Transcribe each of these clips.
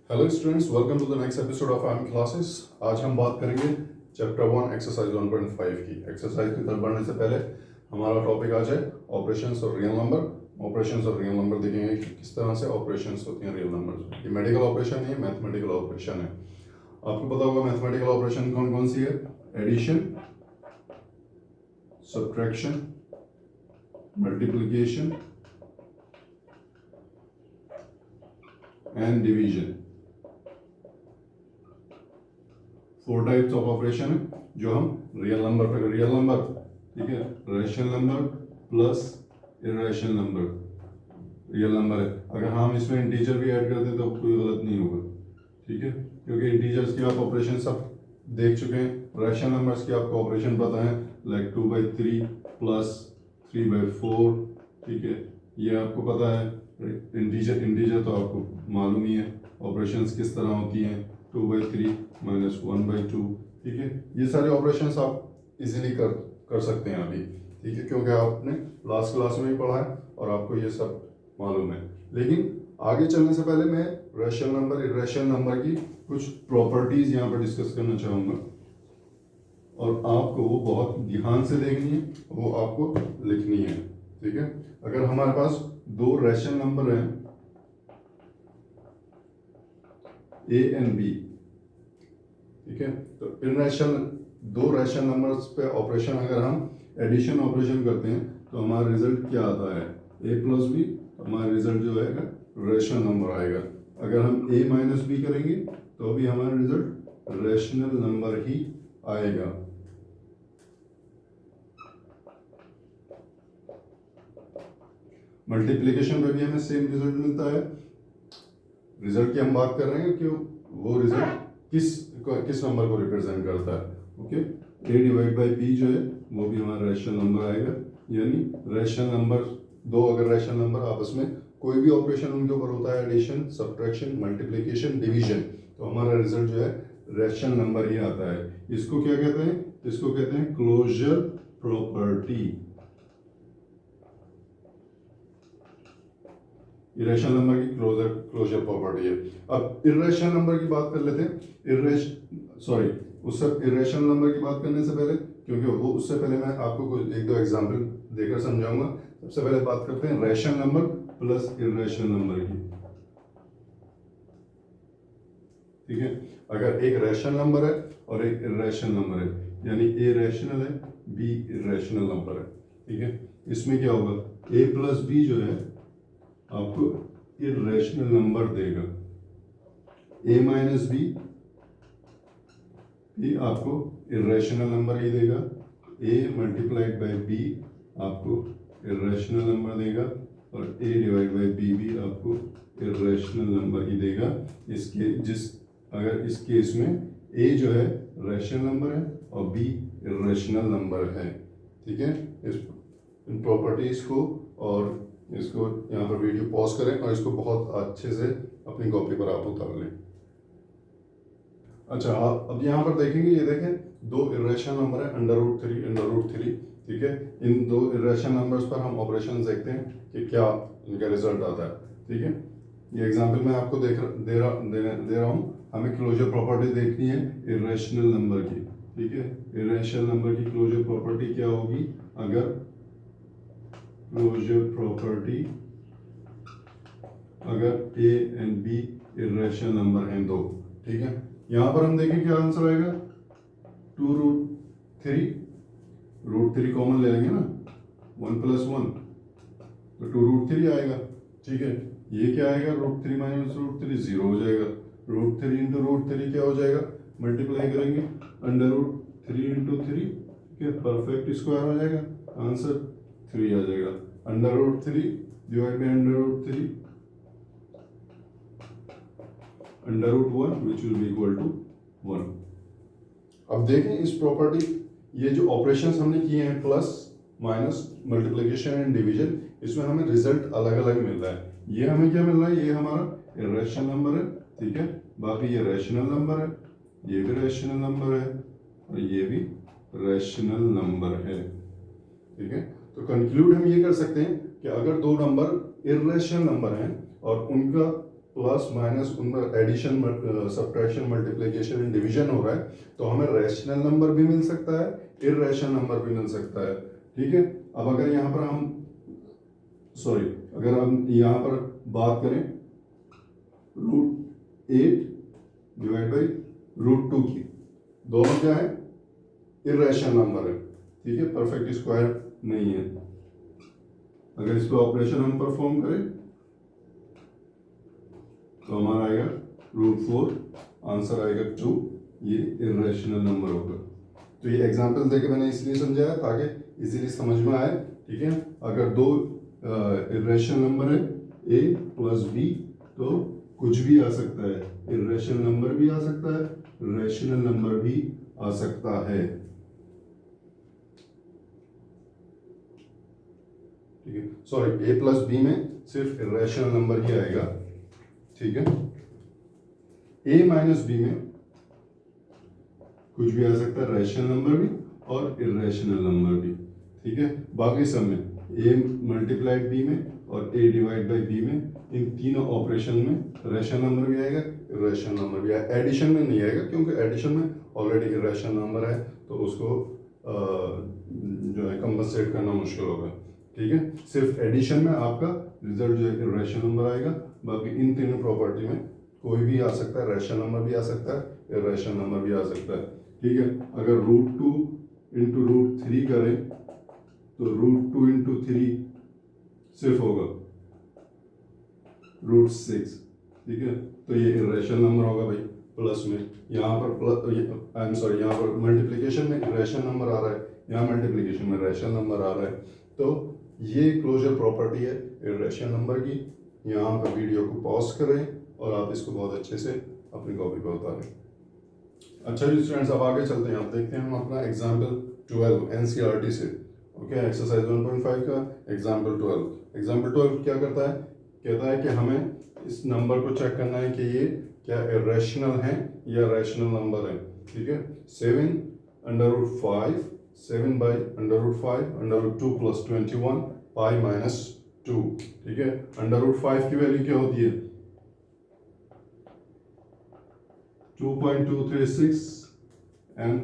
Hello students, welcome to the next episode of IM classes. आज हम बात करेंगे चैप्टर 1 एक्सरसाइज 1.5 की। एक्सरसाइज की तरफ बढ़ने से पहले हमारा टॉपिक आज है ऑपरेशंस और रियल नंबर। ऑपरेशंस और रियल नंबर देखेंगे कि किस तरह से ऑपरेशंस होती हैं रियल नंबर। ये मेडिकल ऑपरेशन है, मैथमेटिकल ऑपरेशन है। आपको पता होगा मैथमेटिकल ऑपरेशन कौन कौन सी है? Addition, subtraction, multiplication and division. 4 types of operation है जो हम रियल नंबर पे, रियल नंबर ठीक है, rational number plus irrational number real number है। अगर हम इसमें इंटीजर भी ऐड करते तो कोई गलत नहीं होगा, ठीक है, क्योंकि इंटीजर्स की आप ऑपरेशन सब देख चुके हैं। रेशनल नंबर्स की आपको ऑपरेशन पता है, लाइक 2/3 प्लस 3/4, ठीक है, ये आपको पता है। इंटीजर तो आपको मालूम ही है ऑपरेशंस किस तरह होती हैं, 2/3 माइनस 1/2, ठीक है। ये सारे ऑपरेशंस आप इजीली कर सकते हैं अभी, ठीक है, क्योंकि आपने लास्ट क्लास में ही पढ़ा है और आपको ये सब मालूम है। लेकिन आगे चलने से पहले मैं रेशनल नंबर, इरेशनल नंबर की कुछ प्रॉपर्टीज यहाँ पर डिस्कस करना चाहूँगा और आपको वो बहुत ध्यान से देखनी है, वो आपको लिखनी है, ठीक है। अगर हमारे पास दो रेशनल नंबर हैं ए एंड बी, ठीक है, तो दो रेशनल नंबर्स पे ऑपरेशन अगर हम एडिशन ऑपरेशन करते हैं तो हमारा रिजल्ट क्या आता है? A plus B. हमारा रिजल्ट जो आएगा रेशनल नंबर आएगा। अगर हम ए माइनस बी करेंगे तो भी हमारा रिजल्ट रेशनल नंबर ही आएगा। मल्टीप्लिकेशन पे भी हमें सेम रिजल्ट मिलता है। रिजल्ट की हम बात कर रहे हैं कि वो रिजल्ट किस नंबर को रिप्रेजेंट करता है। Okay, a divide by b जो है वो भी हमारा रेशनल नंबर आएगा। यानी रेशनल नंबर दो, अगर रेशनल नंबर आपस में कोई भी ऑपरेशन उनके ऊपर होता है, एडिशन, सब्ट्रैक्शन, मल्टीप्लिकेशन, डिवीजन, तो हमारा रिजल्ट जो है रेशनल नंबर ही आता है। इसको क्या कहते हैं? इसको कहते हैं क्लोजर प्रॉपर्टी। इरेशनल नंबर की क्लोजर प्रॉपर्टी है। अब इरेशनल नंबर की बात कर लेते हैं। उससे इरेशनल नंबर की बात करने से पहले, क्योंकि वो उससे पहले मैं आपको कुछ एक दो एग्जांपल देकर समझाऊंगा। सबसे पहले बात करते हैं rational number plus irrational number की, ठीक है। अगर एक रेशनल नंबर है और एक इरेशनल नंबर है, यानी ए रेशनल है, बी इरेशनल नंबर है, ठीक है, इसमें क्या होगा? ए प्लस बी जो है आपको इरेशनल नंबर देगा। ए माइनस बी भी आपको इरेशनल नंबर ही देगा। ए मल्टीप्लाइड बाई बी आपको इरेशनल नंबर देगा और ए डिवाइड बाई बी भी आपको इरेशनल नंबर ही देगा। अगर इस केस में ए जो है रेशनल नंबर है और बी इरेशनल नंबर है, ठीक है। इन प्रॉपर्टीज को और इसको यहाँ पर वीडियो पॉज करें और इसको बहुत अच्छे से अपनी कॉपी पर आप उतार लें। अच्छा, अब यहाँ पर देखेंगे, ये देखें दो इरेशनल नंबर है, √3, ठीक है। इन दो इरेशनल नंबर्स पर हम ऑपरेशन देखते हैं कि क्या इनका रिजल्ट आता है, ठीक है। ये एग्जांपल मैं आपको दे रहा हूँ। हमें क्लोजर प्रॉपर्टी देखनी है इरेशनल नंबर की, ठीक है। इरेशनल नंबर की क्लोजर प्रॉपर्टी क्या होगी? अगर क्लोजर प्रॉपर्टी, अगर A and B irrational number हैं दो, ठीक है। यहां पर हम देखें क्या आंसर आएगा? 2√3, √3 कॉमन ले लेंगे ना, 1 + 1 तो 2√3 आएगा, ठीक है। ये क्या आएगा? √3 माइनस √3 0 हो जाएगा। √3 इंटू √3 क्या हो जाएगा? मल्टीप्लाई करेंगे √3 इंटू 3, ठीक है, परफेक्ट स्क्वायर हो जाएगा, आंसर 3 आ जाएगा। √3 divide by √3 √1 which will be equal to 1। अब देखें इस प्रॉपर्टी, ये जो ऑपरेशंस हमने किए हैं plus, minus, multiplication and division, इसमें हमें रिजल्ट अलग अलग मिल रहा है। ये हमें क्या मिल रहा है? ये हमारा इरेशनल नंबर है, ठीक है, बाकी ये रेशनल नंबर है, ये भी रेशनल नंबर है और ये भी रेशनल नंबर है, ठीक है। तो कंक्लूड हम ये कर सकते हैं कि अगर दो नंबर इरेशनल नंबर हैं और उनका प्लस माइनस उनमें addition, subtraction, multiplication and division हो रहा है, तो हमें रैशनल नंबर भी मिल सकता है, इर्रेशनल नंबर भी मिल सकता है। ठीक है, अब अगर यहाँ पर हम अगर हम यहाँ पर बात करें √8 डिवाइड बाई √2 की, दोनों क्या है, इर्रेशनल नंबर है। ठीक है, परफेक्ट स्क्वायर नहीं है। अगर इसको ऑपरेशन हम परफॉर्म करें तो हमारा आएगा √4, आंसर आएगा 2, ये इर्रेशनल नंबर होगा। तो ये एग्जांपल देके मैंने इसलिए समझाया ताकि इजीली समझ में आए। ठीक है, अगर दो इर्रेशनल नंबर है a प्लस b, तो कुछ भी आ सकता है, इर्रेशनल नंबर भी आ सकता है, रैशनल नंबर भी आ सकता है। ठीक है, सॉरी, a प्लस b में सिर्फ इर्रेशनल नंबर ही आएगा। ठीक है, a माइनस b में कुछ भी आ सकता है, रैशनल नंबर भी और इर्रेशनल नंबर भी। ठीक है, बाकी सब में a मल्टीप्लाइड b में और a डिवाइड बाई b में, इन तीनों ऑपरेशन में रैशनल नंबर भी आएगा, इर्रेशनल नंबर भी आएगा। एडिशन में नहीं आएगा क्योंकि एडिशन में ऑलरेडी इर्रेशनल नंबर है, तो उसको जो है कंपनसेट करना मुश्किल होगा। ठीक है, सिर्फ एडिशन में आपका रिजल्ट जो है इर्रेशनल नंबर आएगा। बाकी इन तीनों प्रॉपर्टी में कोई भी आ सकता है, रैशनल नंबर भी आ सकता है, इर्रेशनल नंबर भी आ सकता है। ठीक है, अगर √2 इंटू √3 करें तो √2 इंटू 3 सिर्फ होगा √6। ठीक है, तो ये इर्रेशनल नंबर होगा भाई। प्लस में यहाँ पर आई एम सॉरी, यहाँ पर मल्टीप्लिकेशन में इर्रेशनल नंबर आ रहा है, यहाँ मल्टीप्लिकेशन में रैशनल नंबर आ रहा है। तो ये क्लोजर प्रॉपर्टी है इर्रेशनल नंबर की। यहाँ पर वीडियो को पॉज करें और आप इसको बहुत अच्छे से अपनी कॉपी पर उतारें। अच्छा जी स्टूडेंट्स, अब आगे चलते हैं। आप देखते हैं हम अपना एग्जाम्पल 12 एनसीईआरटी से। ओके, एक्सरसाइज 1.5 का एग्जाम्पल 12। एग्जाम्पल 12 क्या करता है, कहता है कि हमें इस नंबर को चेक करना है कि ये क्या इर्रेशनल है या रैशनल नंबर है। ठीक है, 7√5, 7 बाई √5, √2 प्लस 21 पाई माइनस 2। ठीक है, √5 की वैल्यू क्या होती है, 2.236 and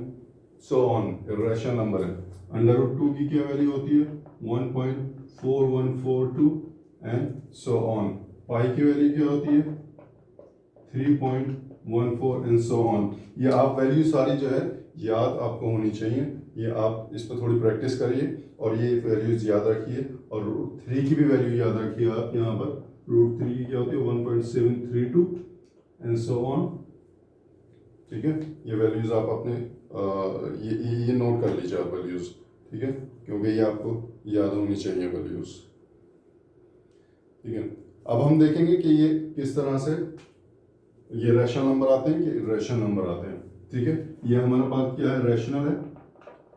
so on, irrational number है। √2 की क्या वैल्यू होती है, 1.4142 एंड सो ऑन। पाई की वैल्यू क्या होती है, 3.14 एंड सो ऑन। ये आप वैल्यू सारी जो है याद आपको होनी चाहिए। ये आप इस पर थोड़ी प्रैक्टिस करिए और ये वैल्यूज याद रखिए, और √3 की भी वैल्यू याद रखिए आप। यहाँ पर √3 की क्या होती है, 1.732 एंड सो ऑन। ठीक है, ये वैल्यूज आप अपने ये नोट कर लीजिए आप वैल्यूज। ठीक है, क्योंकि ये आपको याद होनी चाहिए वैल्यूज। ठीक है, अब हम देखेंगे कि ये किस तरह से ये रैशनल नंबर आते हैं कि इर्रेशनल नंबर आते हैं। ठीक है, ये हमारा पार्ट क्या है, रैशनल है,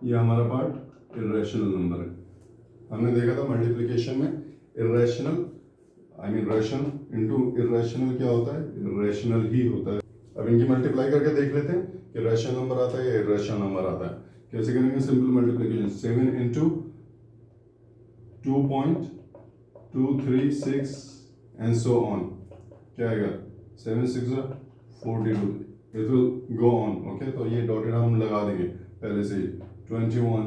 ये हमारा पार्ट इर्रेशनल नंबर है। हमने देखा था मल्टीप्लिकेशन में irrational I mean rational into irrational क्या होता है, इर्रेशनल ही होता है। अब इनकी मल्टीप्लाई करके देख लेते हैं कि रैशनल नंबर आता है या इर्रेशनल नंबर आता है। कैसे करेंगे, simple multiplication, 7 into 2.236 and so on, क्या आएगा, 7 6 42, it will go on. Okay, तो ये डॉटेड हम लगा देंगे पहले से ही। 21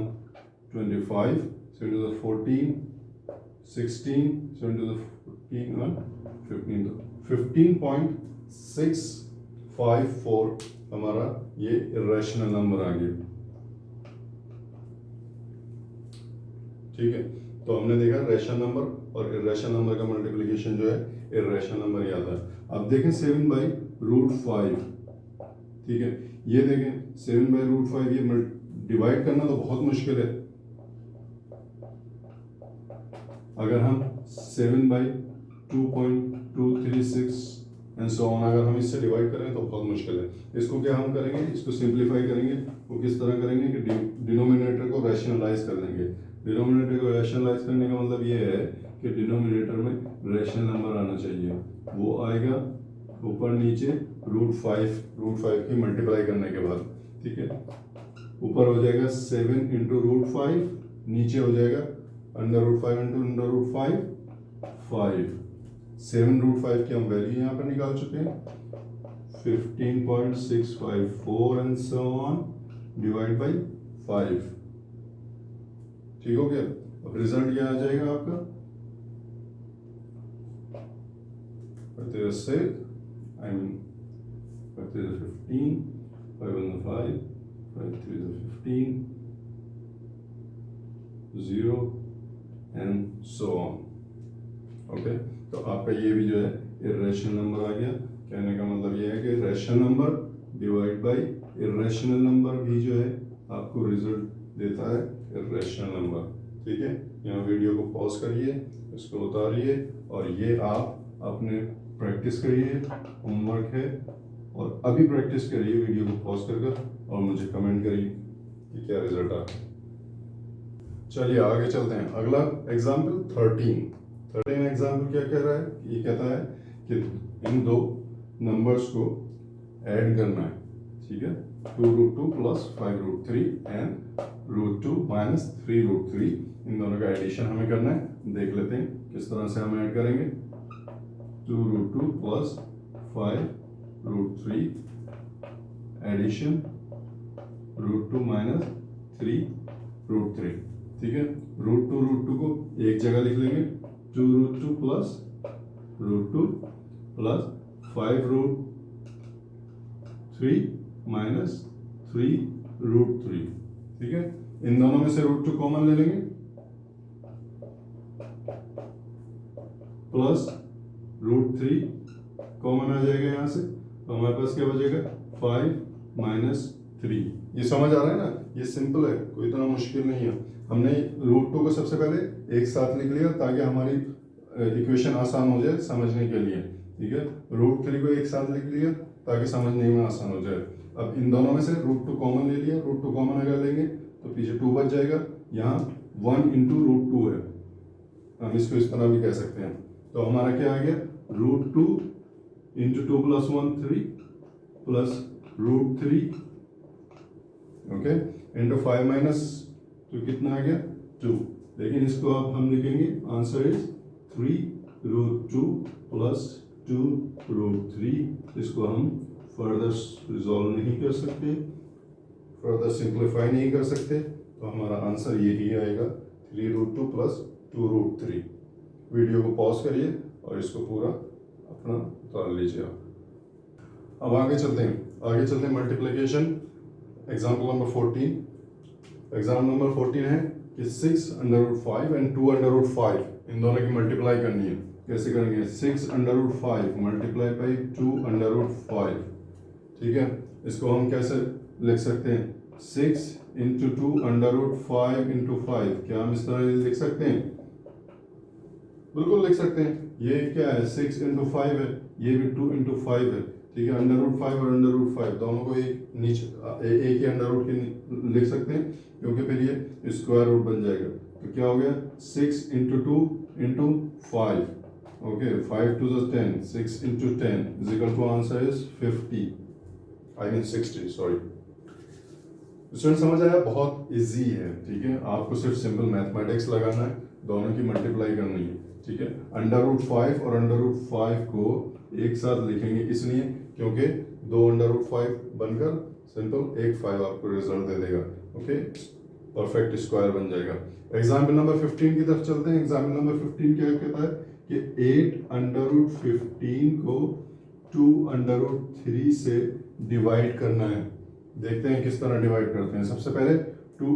25 7 14 16 7 14 15, 15.654 हमारा ये इर्रेशनल नंबर आ गया। ठीक है, तो हमने देखा रैशनल नंबर और इर्रेशनल नंबर का मल्टीप्लिकेशन जो है इर्रेशनल नंबर ही आता है। अब देखें 7 बाई √5। ठीक है, ये देखें 7 बाई √5, ये डिवाइड करना तो बहुत मुश्किल है। अगर हम 7 बाई 2.236 एंड सो ऑन अगर हम इससे डिवाइड करें तो बहुत मुश्किल है। इसको क्या हम करेंगे, इसको सिंप्लीफाई करेंगे। वो किस तरह करेंगे कि डिनोमिनेटर को रैशनलाइज कर देंगे। डिनोमिनेटर को रैशनलाइज करने का मतलब ये है कि डिनोमिनेटर में रैशनल नंबर आना चाहिए। वो आएगा ऊपर नीचे √5 की मल्टीप्लाई करने के बाद। ठीक है, ऊपर हो जाएगा 7 इंटू √5, नीचे हो जाएगा √5 इंटू √5 5, 7√5 की हम वैल्यू यहाँ पर निकाल चुके हैं 15.654 and so on divide by 5। ठीक हो गया। अब रिजल्ट क्या आ जाएगा आपका 15, 15, 5 on the 5, 5 3 is 15, 0 and so on। Okay, तो आपका ये भी जो है इर्रेशनल नंबर आ गया। कहने का मतलब ये है कि rational number divide by irrational number भी जो है आपको रिजल्ट देता है इर्रेशनल नंबर। ठीक है, यहाँ वीडियो को पॉज करिए, इसको उतारिए और ये आप अपने प्रैक्टिस करिए, होमवर्क है। और अभी प्रैक्टिस करिए वीडियो को पॉज कर और मुझे कमेंट करिए कि क्या रिजल्ट आया। चलिए आगे चलते हैं। अगला एग्जाम्पल 13 एग्जाम्पल क्या कह रहा है, ये कहता है कि इन दो नंबर्स को ऐड करना है। ठीक है, 2√2 प्लस 5√3 एंड √2 माइनस 3√3, इन दोनों का एडिशन हमें करना है। देख लेते हैं किस तरह से हम ऐड करेंगे। 2√2 प्लस 5√3 एडिशन √2 माइनस 3√3। ठीक है, √2 को एक जगह लिख लेंगे, 2√2 प्लस √2 प्लस 5√3 माइनस 3√3। ठीक है, इन दोनों में से √2 कॉमन ले लेंगे, प्लस √3 कॉमन आ जाएगा यहाँ से, तो हमारे पास क्या बचेगा 5 माइनस 3। ये समझ आ रहा है ना, ये सिंपल है, कोई इतना मुश्किल नहीं है। हमने √2 को सबसे पहले एक साथ लिख लिया ताकि हमारी इक्वेशन आसान हो जाए समझने के लिए। ठीक है, √3 को एक साथ लिख लिया ताकि समझने में आसान हो जाए। अब इन दोनों में से √2 कॉमन ले लिया, √2 कॉमन अगर लेंगे तो पीछे 2 बच जाएगा। यहाँ 1 इंटू √2 है, हम इसको इस तरह भी कह सकते हैं। तो हमारा क्या आ गया, √2 into 2 plus 1 3 plus √3 okay into 5 minus, तो कितना आ गया 2। लेकिन इसको अब हम लिखेंगे आंसर इज 3√2 प्लस 2√3। इसको हम फर्दर रिजॉल्व नहीं कर सकते, फर्दर सिंप्लीफाई नहीं कर सकते, तो हमारा आंसर यही आएगा 3√2 प्लस 2√3। वीडियो को पॉज करिए और इसको पूरा अपना उतार लीजिए आप। अब आगे चलते हैं multiplication. Example number 14। Example number 14 है कि 6√5 एंड 2√5 इन दोनों की मल्टीप्लाई करनी है। कैसे करेंगे, 6√5 मल्टीप्लाई बाई 2√5। ठीक है, इसको हम कैसे लिख सकते हैं, 6 इंटू 2√5 इंटू 5। क्या हम इस तरह लिख सकते हैं, बिल्कुल लिख सकते हैं। ये क्या है, 6 इंटू 5 है, ये भी 2 इंटू 5 है। ठीक है, √5 और √5 दोनों को एक नीचे एक ही अंडर के लिख सकते हैं, क्योंकि फिर ये स्क्वायर रूट बन जाएगा। तो क्या हो गया, 6 into 2 into 5। Okay, 5 2 is 10, 6 into 10 is equal to answer is 50, I mean 60, sorry. Student समझ आया, बहुत इजी है। ठीक है, आपको सिर्फ सिंपल मैथमेटिक्स लगाना है, दोनों की मल्टीप्लाई करनी है। ठीक है, √5 और √5 को एक साथ लिखेंगे इसलिए क्योंकि 2 √5 बनकर सिंपल एक 5 आपको रिजल्ट दे देगा। ओके, परफेक्ट स्क्वायर बन जाएगा। एग्जाम्पल नंबर 15 की तरफ चलते हैं। एग्जाम्पल नंबर 15 क्या कहता है कि 8√15 को 2√3 से डिवाइड करना है। देखते हैं किस तरह डिवाइड करते हैं। सबसे पहले 2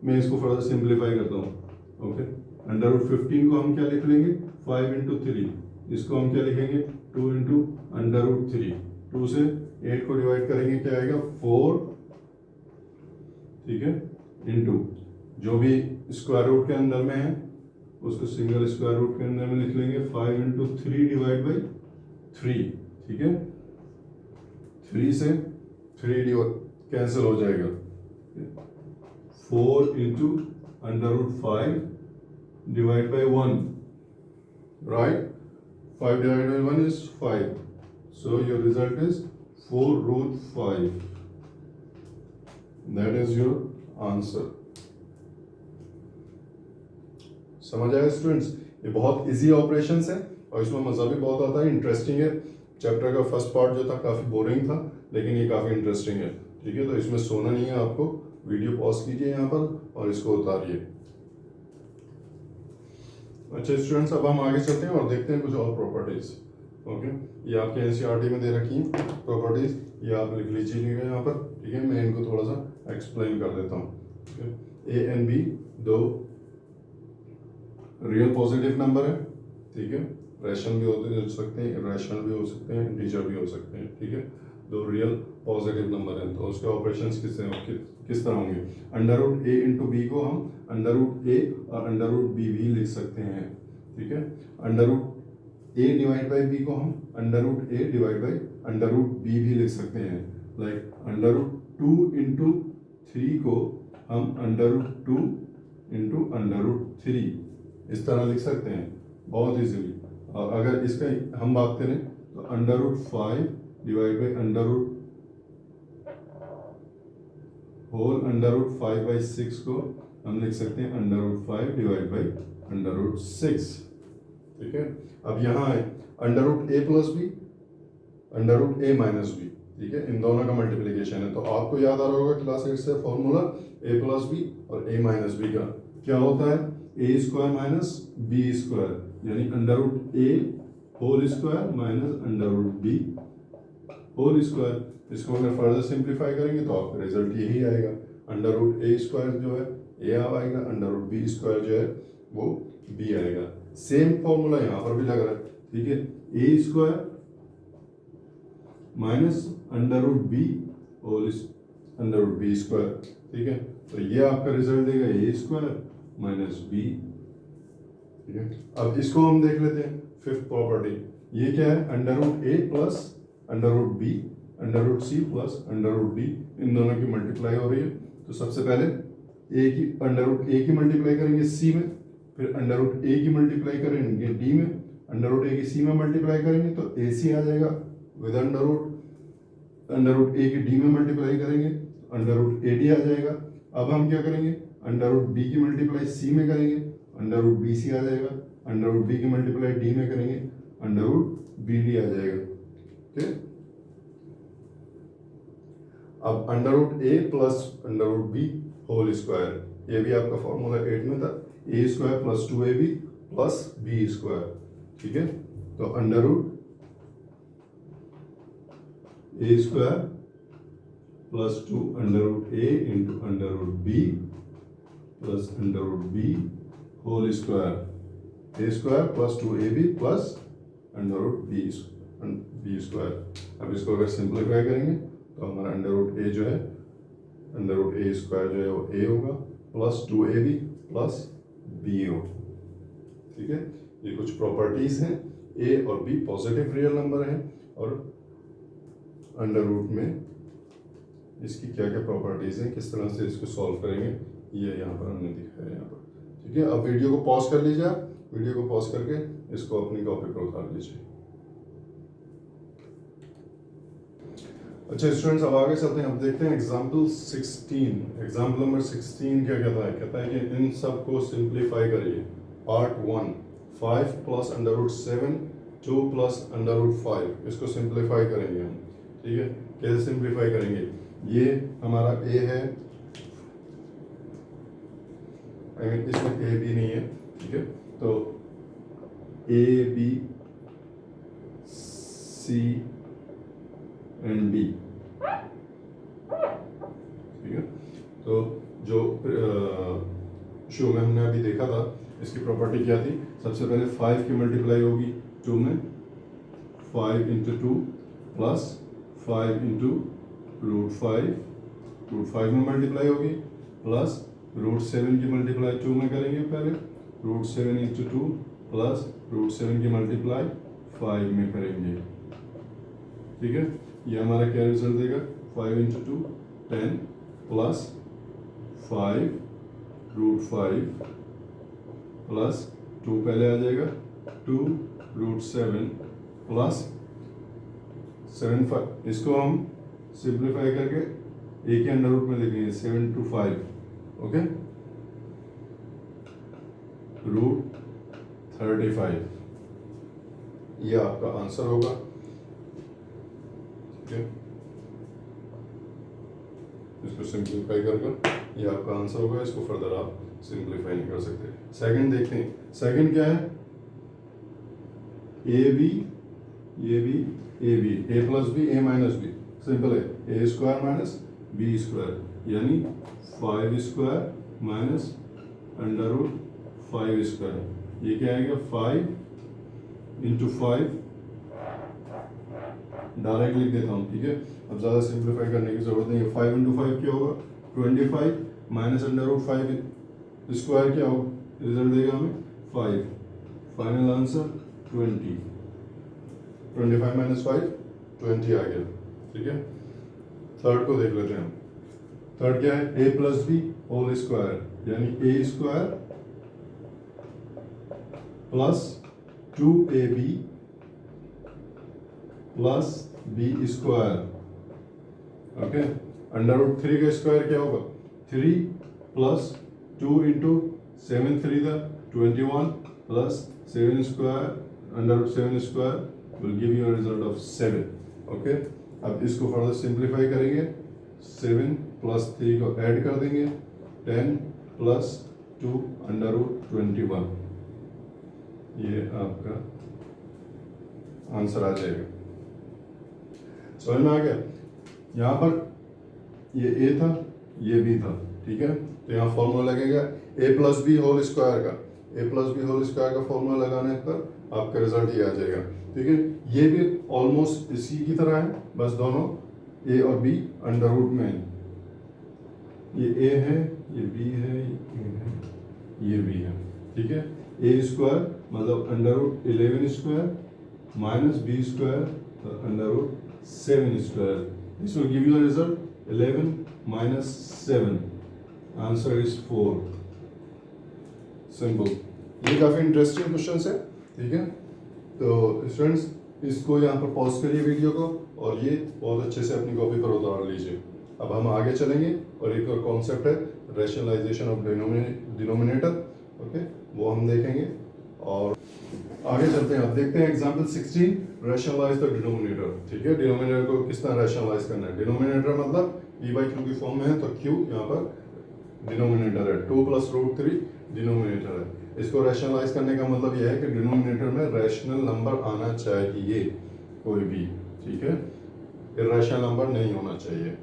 मैं इसको थोड़ा सा सिंप्लीफाई करता हूँ। ओके, √15 को हम क्या लिख लेंगे, 5 इंटू 3। इसको हम क्या लिखेंगे, 2 इंटू √3। 2 से 8 को डिवाइड करेंगे, क्या आएगा 4। ठीक है, इंटू जो भी स्क्वायर रूट के अंदर में है उसको सिंगल स्क्वायर रूट के अंदर में लिख लेंगे, 5 इंटू 3 डिवाइड बाई 3। ठीक है, 3 से 3 कैंसिल हो जाएगा, 4 into √5 divide by 1, right. 5 divided by 1 is 5, so your result is 4√5. That is your answer. समझ आया स्टूडेंट्स, ये बहुत इजी ऑपरेशंस है और इसमें मज़ा भी बहुत आता है, इंटरेस्टिंग है। चैप्टर का फर्स्ट पार्ट जो था काफ़ी बोरिंग था, लेकिन ये काफ़ी इंटरेस्टिंग है। ठीक है, तो इसमें सोना नहीं है आपको, वीडियो पॉज कीजिए यहाँ पर और इसको उतारिए। अच्छा स्टूडेंट्स, अब हम आगे चलते हैं और देखते हैं कुछ और प्रॉपर्टीज। ओके, ये आपके एनसीईआरटी में दे रखी हैं प्रॉपर्टीज, ये आप लिख लीजिएगा यहाँ पर। ठीक है, मैं इनको थोड़ा सा एक्सप्लेन कर देता हूँ। ए एंड बी दो रियल पॉजिटिव नंबर है। ठीक है, रैशनल भी हो सकते हैं, इरेशनल भी हो सकते हैं, इंटीजर भी हो सकते हैं। ठीक है, दो रियल पॉजिटिव नंबर हैं, तो उसके ऑपरेशंस किस तरह होंगे। Under root A into B को हम अंडर रूट ए और अंडर रूट बी भी लिख सकते हैं। ठीक है, under root A divide by B को हम under root A divide by under root B भी लिख सकते हैं। लाइक अंडर रूट 2 इंटू 3 को हम under root 2 into under root 3 इस तरह लिख सकते हैं बहुत इजीली। और अगर इसका हम बात करें तो under root 5 divide by under root whole under root 5/6 को हम लिख सकते हैं under root 5 divide by under root 6। ठीक है, अब यहाँ है under root A plus B, under root A minus B. ठीक है, इन दोनों का मल्टीप्लिकेशन है। तो आपको याद आ रहा होगा क्लास 8 से फॉर्मूला ए प्लस बी और ए माइनस बी का क्या होता है, A square minus B square, यानी under root A whole square minus under root B whole square. इसको अगर फर्दर सिंप्लीफाई करेंगे तो आपका रिजल्ट यही आएगा, अंडर रूट ए स्क्वायर जो है ए आएगा, अंडर रूट बी स्क्वायर जो है वो बी आएगा। सेम फॉर्मूला यहाँ पर भी लग रहा है। ठीक है, A square minus under root B whole under root B square. ठीक है, तो ये आपका रिजल्ट देगा ए स्क्वायर माइनस बी। ठीक है, अब इसको हम देख लेते हैं फिफ्थ प्रॉपर्टी। ये क्या है, under root A plus under root B under root C plus under root D, इन दोनों की मल्टीप्लाई हो रही है। तो सबसे पहले ए की अंडर रूट ए की मल्टीप्लाई करेंगे सी में, फिर अंडर रूट ए की मल्टीप्लाई करेंगे डी में, अंडर रूट ए की सी में मल्टीप्लाई करेंगे तो ए सी आ जाएगा विद अंडर रूट ए की डी में मल्टीप्लाई करेंगे अंडर रूट ए डी आ जाएगा। अब हम क्या करेंगे, अंडर रूट बी की मल्टीप्लाई सी में करेंगे, अंडर रूट बी सी आ जाएगा, अंडर रूट बी की मल्टीप्लाई डी में करेंगे, अंडर रूट बी डी आ जाएगा। ठीक, अब under root A plus under root B whole square, ये भी आपका फॉर्मूला 8 में था, A square plus 2ab plus B square. ठीक है, तो under root A square plus 2 under root A into under root B plus under root B whole square, A square plus 2ab plus under root B square. अब इसको अगर simplify करेंगे तो हमारा under root ए जो है, अंडर रूट ए स्क्वायर जो है वो ए होगा प्लस 2ab प्लस बी होगा। ठीक है, ये कुछ प्रॉपर्टीज हैं, ए और बी पॉजिटिव रियल नंबर हैं और अंडर रूट में इसकी क्या क्या प्रॉपर्टीज हैं, किस तरह से इसको सॉल्व करेंगे, ये यहाँ पर हमने दिखाया है यहाँ पर। ठीक है, अब वीडियो को पॉज कर लीजिए, वीडियो को पॉज करके इसको अपनी कॉपी पर उतार लीजिए। अच्छा स्टूडेंट्स, अब आगे चलते हैं, अब देखते हैं एग्जाम्पल 16। एग्जाम्पल नंबर 16 क्या कहता है, कहता है कि इन सब को सिंप्लीफाई करिए। Part 1 5 plus under root 7 2 plus under root 5, इसको सिंप्लीफाई करेंगे हम। ठीक है, कैसे सिंप्लीफाई करेंगे, ये हमारा ए है, इसमें ए बी नहीं है। ठीक है, तो A B C and D. ठीक है, तो जो शो में हमने अभी देखा था, इसकी प्रॉपर्टी क्या थी, सबसे पहले 5 की मल्टीप्लाई होगी 2 में, 5 इंटू 2 प्लस 5 इंटू रूट 5 में मल्टीप्लाई होगी प्लस रूट 7 की मल्टीप्लाई 2 में करेंगे पहले, रूट 7 इंटू 2 प्लस रूट 7 की मल्टीप्लाई 5 में करेंगे। ठीक है, ये हमारा क्या रिजल्ट देगा, 5 इंटू 2 10 प्लस 5 रूट 5 प्लस 2 पहले आ जाएगा 2 रूट 7 प्लस 7 5, इसको हम सिंप्लीफाई करके ए के अंडर रूट में लिखेंगे 7 to 5। Okay, root 35। ये आपका आंसर होगा। ठीक है, इसको सिंप्लीफाई कर ये आपका आंसर होगा। इसको फर्दर आप सिंप्लीफाई नहीं कर सकते। सेकंड देखते हैं, सेकंड क्या है, A B A plus B A minus B, simple है, A square minus B square यानी 5 square minus under root 5 square. ये क्या आएगा, 5 इंटू 5, डायरेक्ट लिख देता हूँ। ठीक है, अब ज़्यादा सिंप्लीफाई करने की जरूरत नहीं है। 5 इंटू 5 क्या होगा, 25 माइनस अंडर रूट 5 स्क्वायर क्या होगा, रिजल्ट देगा हमें 5। फाइनल आंसर 20, 25 माइनस 5 20 आ गया। ठीक है, थर्ड को देख लेते हैं हम। थर्ड क्या है, A plus B whole square यानी A square plus 2ab plus B square. Okay, under root 3 का स्क्वायर क्या होगा, 3 plus 2 into 7 3 21 plus 7 square under root 7 square will give you a result of 7। Okay, अब इसको further simplify करेंगे, 7 plus 3 को add कर देंगे, 10 प्लस 2 अंडर रूट 21, ये आपका आंसर आ जाएगा। समझ में आ गया, यहाँ पर ये ए था ये बी था। ठीक है, तो यहाँ फॉर्मूला लगेगा ए प्लस बी होल स्क्वायर का, ए प्लस बी होल स्क्वायर का फॉर्मूला लगाने पर आपका रिजल्ट ये आ जाएगा। ठीक है, ये भी ऑलमोस्ट इसी की तरह है, बस दोनों ए और बी अंडर रूट में है। ये ए है, ये बी है, ये बी है। ठीक है, ए स्क्वायर मतलब under root 11 square minus B square under root 7 square. This will give you the result 11 minus 7, answer is 4। Simple, ये काफी इंटरेस्टिंग क्वेश्चन है। ठीक है, तो स्टूडेंट्स इसको यहाँ पर पॉज करिए वीडियो को और ये बहुत अच्छे से अपनी कॉपी पर उतार लीजिए। अब हम आगे चलेंगे और एक और कॉन्सेप्ट है रैशनलाइजेशन ऑफ डिनोमिनेटर। ओके, वो हम देखेंगे और आगे चलते हैं। अब देखते हैं एग्जांपल 16, रैशनलाइज द डिनोमिनेटर। ठीक है, डिनोमिनेटर को किस तरह रैशनलाइज करना है। डिनोमिनेटर मतलब e बाई क्यू की फॉर्म में है, तो q यहाँ पर डिनोमिनेटर है, 2 प्लस रूट 3 डिनोमिनेटर है। इसको रैशनलाइज करने का मतलब यह है कि डिनोमिनेटर में रैशनल नंबर आना चाहिए कोई भी। ठीक है, इर्रेशनल नंबर नहीं होना चाहिए।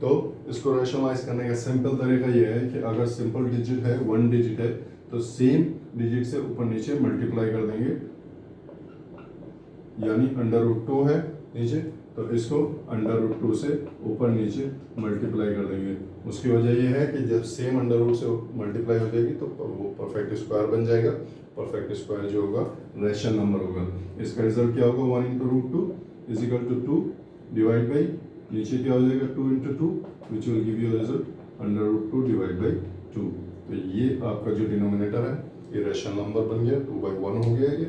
तो इसको रैशनलाइज करने का सिंपल तरीका यह है कि अगर सिंपल डिजिट है, 1 डिजिट है, तो सेम डिजिट से ऊपर नीचे मल्टीप्लाई कर देंगे, यानी अंडर रूट 2 है नीचे, तो इसको अंडर रूट 2 से ऊपर नीचे मल्टीप्लाई कर देंगे। उसकी वजह यह है कि जब सेम अंडर रूट से मल्टीप्लाई हो जाएगी तो वो परफेक्ट स्क्वायर बन जाएगा। परफेक्ट स्क्वायर जो होगा रैशनल नंबर होगा। इसका रिजल्ट क्या होगा, 1 into root 2 is equal to 2 divide by नीचे क्या हो जाएगा 2 into 2 which will give you result under root 2 divide by 2। तो ये आपका जो डिनोमिनेटर है ये रैशनल नंबर बन गया, 2/1 हो गया ये।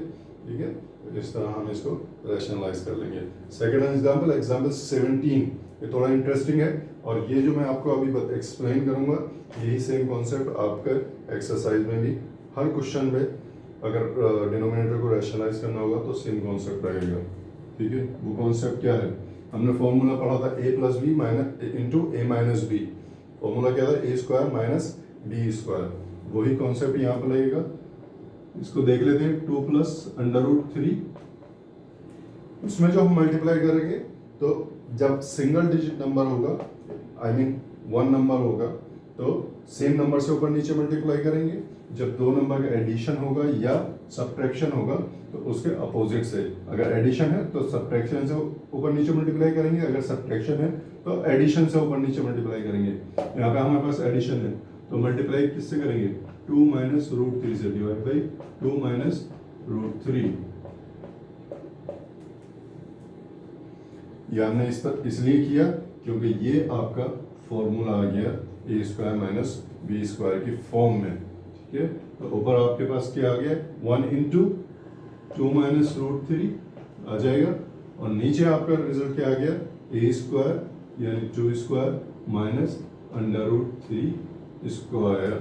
ठीक है, तो इस तरह हम इसको रैशनलाइज कर लेंगे। सेकंड एग्जांपल, एग्जांपल 17, ये थोड़ा इंटरेस्टिंग है और ये जो मैं आपको अभी एक्सप्लेन करूंगा यही सेम कॉन्सेप्ट आपका एक्सरसाइज में भी हर क्वेश्चन में अगर डिनोमिनेटर को रैशनलाइज करना होगा तो सेम कॉन्सेप्ट रहेगा। ठीक है, वो कॉन्सेप्ट क्या है, हमने फॉर्मूला पढ़ा था ए प्लस बी माइनस इंटू ए माइनस बी। फॉर्मूला क्या था, A square minus B square. वही कॉन्सेप्ट यहाँ पर लगेगा। इसको देख लेते हैं, 2 प्लस अंडर रूट 3, उसमें जो हम मल्टीप्लाई करेंगे तो जब सिंगल डिजिट नंबर होगा, आई मीन 1 नंबर होगा, तो सेम नंबर से ऊपर नीचे मल्टीप्लाई करेंगे। जब दो नंबर का एडिशन होगा या सब्ट्रैक्शन होगा तो उसके अपोजिट से, अगर एडिशन है तो सब्ट्रैक्शन से ऊपर नीचे मल्टीप्लाई करेंगे, अगर सब्ट्रैक्शन है तो एडिशन से ऊपर नीचे मल्टीप्लाई करेंगे। यहाँ पे हमारे पास एडिशन है तो मल्टीप्लाई किससे करेंगे, 2 माइनस रूट 3 से, डिवाइड बाई 2 माइनस रूट 3। ये हमने इसलिए किया क्योंकि ये आपका फॉर्मूला आ गया ए स्क्वायर माइनस बी स्क्वायर की फॉर्म में। ठीक है, तो ऊपर आपके पास क्या आ गया, 1 इंटू 2 माइनस रूट 3 आ जाएगा और नीचे आपका रिजल्ट क्या आ गया, ए स्क्वायर यानी 2 square minus under root 3 square.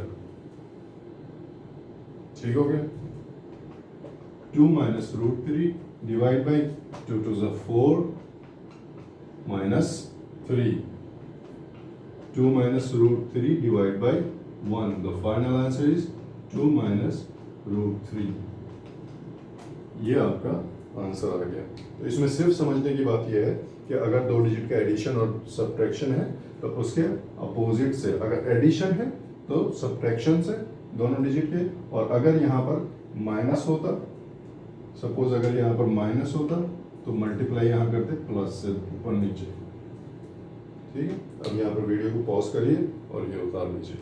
ठीक हो गया, 2 minus root 3 divide by 2 2 is 4 minus 3. 2 minus root 3 divided by 1. The final answer is 2 minus root 3. ये आपका आंसर आ गया। तो इसमें सिर्फ समझने की बात यह है कि अगर दो डिजिट का एडिशन और सब्ट्रैक्शन है तो उसके अपोजिट से, अगर एडिशन है तो सब्ट्रैक्शन से दोनों डिजिट के, और अगर यहाँ पर माइनस होता, सपोज अगर यहाँ पर माइनस होता तो मल्टीप्लाई यहाँ करते प्लस से ऊपर नीचे। ठीक है, अब यहाँ पर वीडियो को पॉज करिए और ये उतार लीजिए।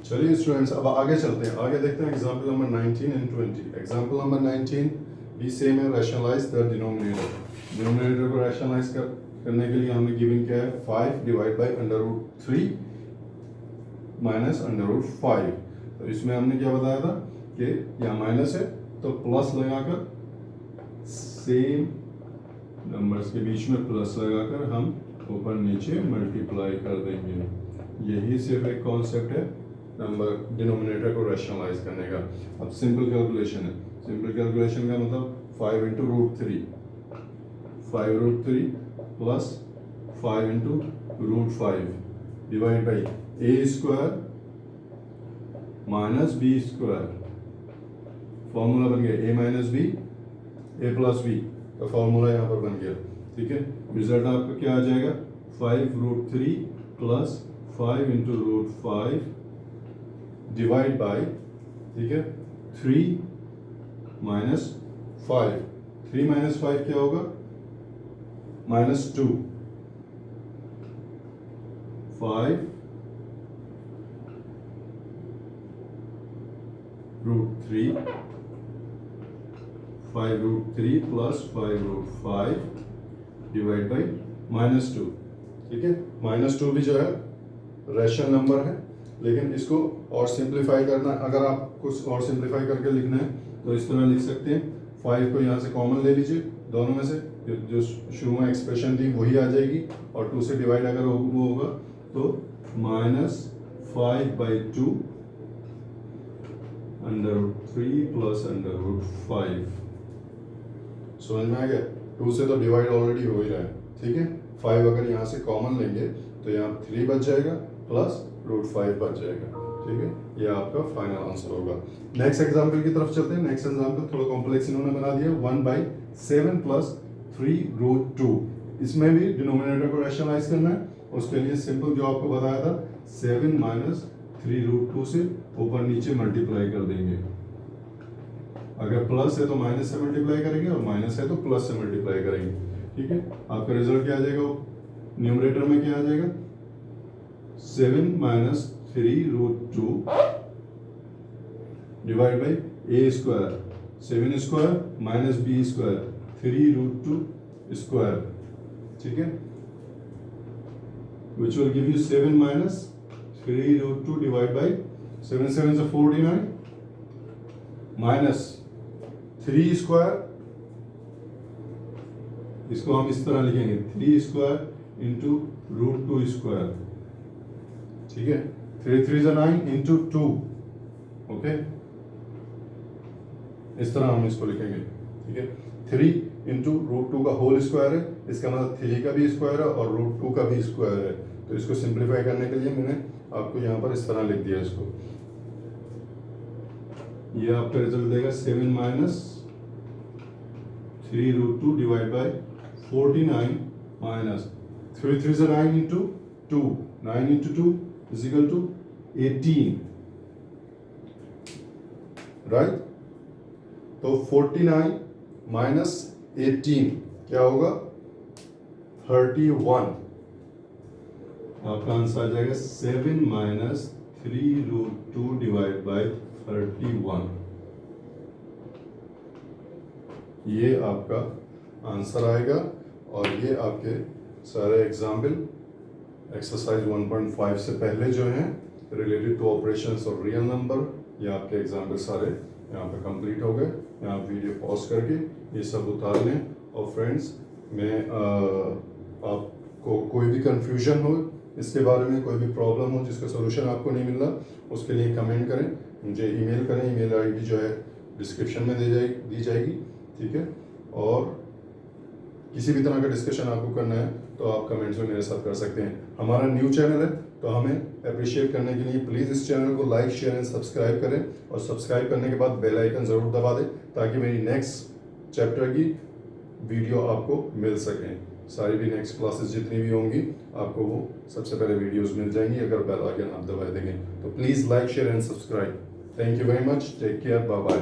चलिए स्टूडेंट्स, अब आगे चलते हैं, आगे देखते हैं example number 19 and 20। Example number 19 भी सेम है, रैशनलाइज द डिनोमिनेटर। डिनोमिनेटर को रैशनलाइज करने के लिए हमें गिवन क्या है, 5 डिवाइड बाई √3 माइनस √5। तो इसमें हमने क्या बताया था कि यहाँ माइनस है तो प्लस लगाकर, सेम नंबर्स के बीच में प्लस लगाकर हम ऊपर नीचे मल्टीप्लाई कर देंगे। यही सिर्फ एक कॉन्सेप्ट है नंबर डिनोमिनेटर को रैशनलाइज करने का। अब सिंपल कैलकुलेशन है, सिंपल कैलकुलेशन का मतलब 5 into √3, 5√3 plus 5 into √5 divide by A square minus B square. Formula बन गया A minus B, A plus B का फॉर्मूला यहाँ पर बन गया। ठीक है, रिजल्ट आपका क्या आ जाएगा, 5√3 प्लस 5 इंटू √5 डिवाइड बाई, ठीक है, 3 माइनस 5। 3 माइनस 5 क्या होगा, -2। 5 √3 5√3 प्लस 5√5 डिवाइड बाई -2। ठीक है, -2 भी जो है रैशनल नंबर है, लेकिन इसको और सिंप्लीफाई करना, अगर आप कुछ और सिंप्लीफाई करके लिखना है तो इस तरह लिख सकते हैं। 5 को यहाँ से कॉमन ले लीजिए, दोनों में से जो शुरू में एक्सप्रेशन थी वही आ जाएगी, और 2 से डिवाइड अगर वो होगा तो -5/2 √3 प्लस √5। समझ में आ गया, 2 से तो डिवाइड ऑलरेडी हो ही रहा है। ठीक है, 5 अगर यहाँ से कॉमन लेंगे तो यहाँ 3 बच जाएगा प्लस √5 बच जाएगा। ठीक है, ये आपका फाइनल आंसर होगा। नेक्स्ट एग्जांपल की तरफ चलते हैं। नेक्स्ट एग्जांपल थोड़ा कॉम्प्लेक्स इन्होंने बना दिया, 1/7 प्लस 3√2। इसमें भी डिनोमिनेटर को रैशनलाइज करना है, उसके लिए सिंपल जो आपको बताया था, 7 माइनस 3√2 से ऊपर नीचे मल्टीप्लाई कर देंगे। अगर प्लस है तो माइनस से मल्टीप्लाई करेंगे, और माइनस है तो प्लस से मल्टीप्लाई करेंगे। ठीक है, आपका रिजल्ट क्या आ जाएगा, न्यूमरेटर में क्या आ जाएगा, 7 minus 3√2 divide by A square, 7 square minus B square, 3√2 square. ठीक है, which will give you 7 minus 3√2 divided by 7 7 is 49 minus 3 square, इसको हम इस तरह लिखेंगे 3 स्क्वायर इंटू √2 स्क्वायर। ठीक है, 3 3 is 9 इंटू 2। ओके, इस तरह हम इसको लिखेंगे। ठीक है, 3 इंटू √2 का होल स्क्वायर है, इसका मतलब 3 का भी स्क्वायर है और √2 का भी स्क्वायर है। तो इसको सिंप्लीफाई करने के लिए मैंने आपको यहाँ पर इस तरह लिख दिया इसको। ये आपका रिजल्ट देगा 7 minus 3√2 divide by 49 minus 3 3 is 9 into 2, 9 into 2 is equal to 18, right. तो 49 माइनस 18 क्या होगा, 31। आपका आंसर आ जाएगा 7 माइनस 3√2 डिवाइड बाई 31। ये आपका आंसर आएगा, और ये आपके सारे एग्जाम्पल एक्सरसाइज 1.5 से पहले जो हैं रिलेटेड टू ऑपरेशंस और रियल नंबर, ये आपके एग्जाम्पल सारे यहाँ पे कंप्लीट हो गए। यहाँ वीडियो पॉज करके ये सब उतार लें। और फ्रेंड्स, मैं आपको कोई भी कंफ्यूजन हो इसके बारे में, कोई भी प्रॉब्लम हो जिसका सोल्यूशन आपको नहीं मिल रहा, उसके लिए कमेंट करें, मुझे ईमेल करें। ईमेल आईडी जो है डिस्क्रिप्शन में दी जाएगी। ठीक है, और किसी भी तरह का डिस्कशन आपको करना है तो आप कमेंट्स में मेरे साथ कर सकते हैं। हमारा न्यू चैनल है तो हमें अप्रिशिएट करने के लिए प्लीज़ इस चैनल को लाइक शेयर एंड सब्सक्राइब करें, और सब्सक्राइब करने के बाद बेल आइकन ज़रूर दबा दें ताकि मेरी नेक्स्ट चैप्टर की वीडियो आपको मिल सकें। सारी भी नेक्स्ट क्लासेस जितनी भी होंगी आपको वो सबसे पहले वीडियोस मिल जाएंगी अगर बेल आइकन आप दबा देंगे। तो please like share and subscribe. Thank you very much, take care, bye bye.